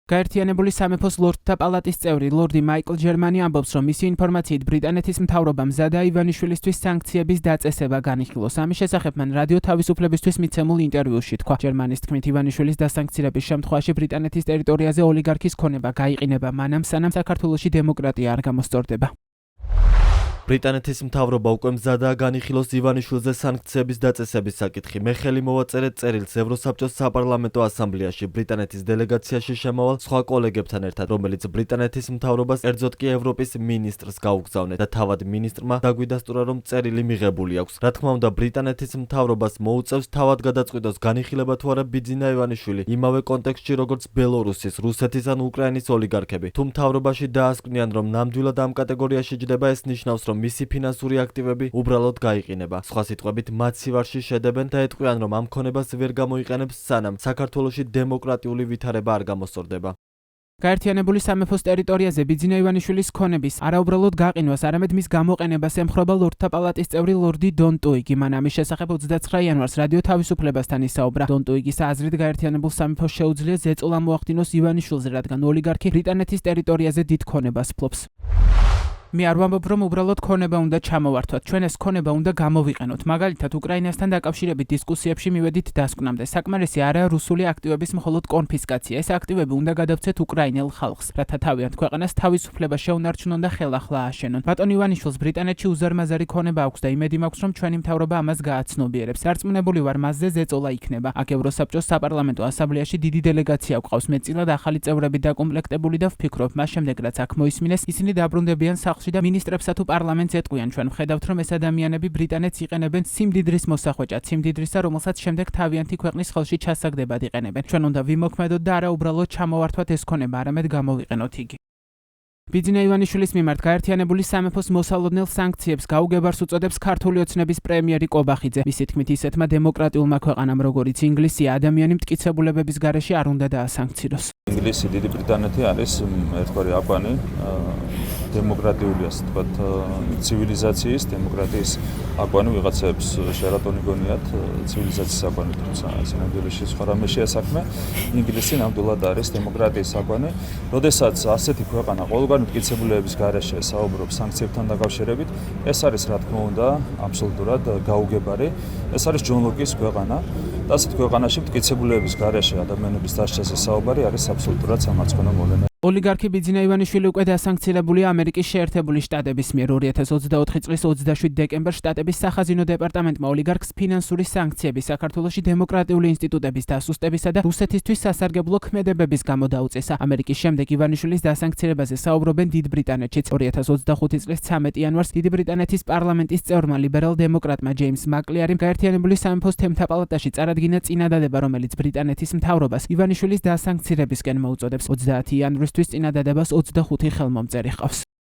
გაერთიანებული სამეფოს ლორდთა პალატის წევრი ლორდი მაიკლ ჯერმანი ამბობს, რომ მისი ინფორმაციით ბრიტანეთის მთავრობამ მზადაა ივანიშვილისთვის სანქციების დაწესება განიხილოს. ამის შესახებ მან რადიო თავისუფლებისთვის მიცემულ ინტერვიუში თქვა. ჯერმანის თქმით, ივანიშვილის დასანქცირების შემთხვევაში ბრიტანეთის ტერიტორიაზე ოლიგარქის ქონება გაიყინება მანამ, სანამ საქართველოში დემოკრატია არ გამოსწორდება. ბრიტანეთის მთავრობა უკვე მზადაა განიხილოს ივანიშვილზე სანქციების დაწესების საკითხი. მე ხელი მოვაწერეთ წერილს ევროსაბჭოს საპარლამენტო ასამბლეაში ბრიტანეთის დელეგაციაში შემავალ სხვა კოლეგებთან ერთად, რომელიც ბრიტანეთის მთავრობას კერძოდ კი ევროპის მინისტრს გაუგზავნეთ და თავად მინისტრმა დაგვიდასტურა, რომ წერილი მიღებული აქვს. რა თქმა უნდა, ბრიტანეთის მთავრობას მოუწევს თავად გადაწყვიტოს განიხილება თუ არა ბიძინა ივანიშვილი იმავე კონტექსტში, როგორც ბელორუსის, რუსეთის ან უკრაინის ოლიგარქები. თუ მთავრობაში დაასკვნიან, რომ ნამდვილად ამ კატეგორიაში ჯდება, ეს ნიშნავს, რომ მისი ფინანსური აქტივები უბრალოდ გაიყინება. სხვა სიტყვებით, მათ სივარში შედებენ და ეტყვიან, რომ ამ ქონებას ვერ გამოიყენებს, სანამ საქართველოში დემოკრატიული ვითარება არ გამოსწორდება. გაერთიანებული სამეფოს ტერიტორიაზე ბიძინა ივანიშვილის ქონების არაუბრალოდ გაყინვას, არამედ მის გამოყენებას ემხრობა ლორდთა პალატის წევრი ლორდი დონ ტუიგი. მან ამის შესახებ 29 იანვარს რადიო თავისუფლებასთან ისაუბრა. დონ ტუიგის აზრით, გაერთიანებულ სამეფოს შეუძლია ზეწოლა მოახდინოს ივანიშვილზე, რადგან ოლიგარქი ბრიტანეთის ტერიტორიაზე დიდ ქონებას ფლობს. მე არ ვამბობ, რომ უბრალოდ ქონება უნდა ჩამოვართვათ. ჩვენ ეს ქონება უნდა გამოვიყენოთ. მაგალითად, უკრაინასთან დაკავშირებით დისკუსიებში მივედით დასკვნამდე. საკმარისი არაა რუსული აქტივების მხოლოდ კონფისკაცია. ეს აქტივები უნდა გადავცეთ უკრაინელ ხალხს, რათა თავიანთ ქვეყანას თავისუფლება შეუნარჩუნონ და ხელახლა ააშენონ. ბატონ ივანიშვილს ბრიტანეთში უზარმაზარი ქონება აქვს და იმედი მაქვს, რომ ჩვენი მთავრობა ამას გააცნობიერებს. დარწმუნებული ვარ, მასზე ზეწოლა იქნება. აქ ევროსაბჭოს საპარლამენტო ასამბლეაში დიდი დელეგაცია გვყავს. მეტწილად ახალი წევრები დაკომპლექტებული და ვფიქრობ, მას შემდეგ რაც აქ მოისმინეს, ისინი დაბრუნდებიან და მინისტრებსა თუ პარლამენტს ეტყვიან. ჩვენ ვხედავთ, რომ ეს ადამიანები ბრიტანეთს იყენებენ სიმდიდრის მოსახვეჭად, სიმდიდრისა, რომელსაც შემდეგ თავიანთი ქვეყნის ხელში ჩასაგდებად იყენებენ. ჩვენ უნდა ვიმოქმედოთ და არა უბრალოდ ჩამოვართვათ ეს ქონება, არამედ გამოვიყენოთ იგი. ბიძინა ივანიშვილის მიმართ გაერთიანებული სამეფოს მოსალოდნელ სანქციებს გაუგებარს უწოდებს ქართული ოცნების პრემიერი კობახიძე. მისი თქმით, ისეთმა დემოკრატიულმა ქვეყანამ, როგორიც ინგლისია, ადამიანი მტკიცებულებების გარეშე არ უნდა დაასანქციროს. ინგლისი, დიდი ბრიტანეთი არის ერთგვარი აკვანი დემოკრატიული, ასე ვთქვათ, ცივილიზაციის, დემოკრატიის აკვანი. ვიღაცებს შეერატონი გონიათ ცივილიზაციის აკვანი, თუმცა სინამდვილეში სხვა რამე შეასაქმე. ინგლისი ნამდვილად არის დემოკრატიის აკვანი. როდესაც ასეთი ქვეყანა ყოველგვარი მტკიცებულებების გარეშე საუბრობს სანქციებთან დაკავშირებით, ეს არის, რა თქმა უნდა, აბსოლუტურად გაუგებარი. ეს არის ჯონ ლოკის ქვეყანა. და ასეთ ქვეყანაში მტკიცებულებების გარეშე ადამიანების დასჯაზე საუბარი არის აბსოლუტურად სამარცხვინო მოვლენა. ოლიგარქი ბიძინა ივანიშვილი უკვე დასანქცირებულია ამერიკის შეერთებული შტატების მიერ. 2024 წლის 27 დეკემბერს შტატების სახაზინო დეპარტამენტმა ოლიგარქს ფინანსური სანქციები საქართველოში დემოკრატიული ინსტიტუტების დასუსტებისა და რუსეთისთვის სასარგებლო ქმედებების გამო დაუწესა. ამერიკის შემდეგ ივანიშვილის დასანქცირებაზე საუბრობენ დიდ ბრიტანეთშიც. 2025 წლის 13 იანვარს დიდი ბრიტანეთის პარლამენტის წევრმა ლიბერალ-დემოკრატმა ჯეიმს მაკლიერიმ გაერთიანებული სამეფოს თემთა პალატაში წარადგინა წინადადება, რომელიც ბრიტანეთის მთავრობას ივანიშვილის დასანქცირებისკენ მოუწოდებს. 30 იანვრისთვის წინადადებას 25 ხელმომწერი ჰყავს.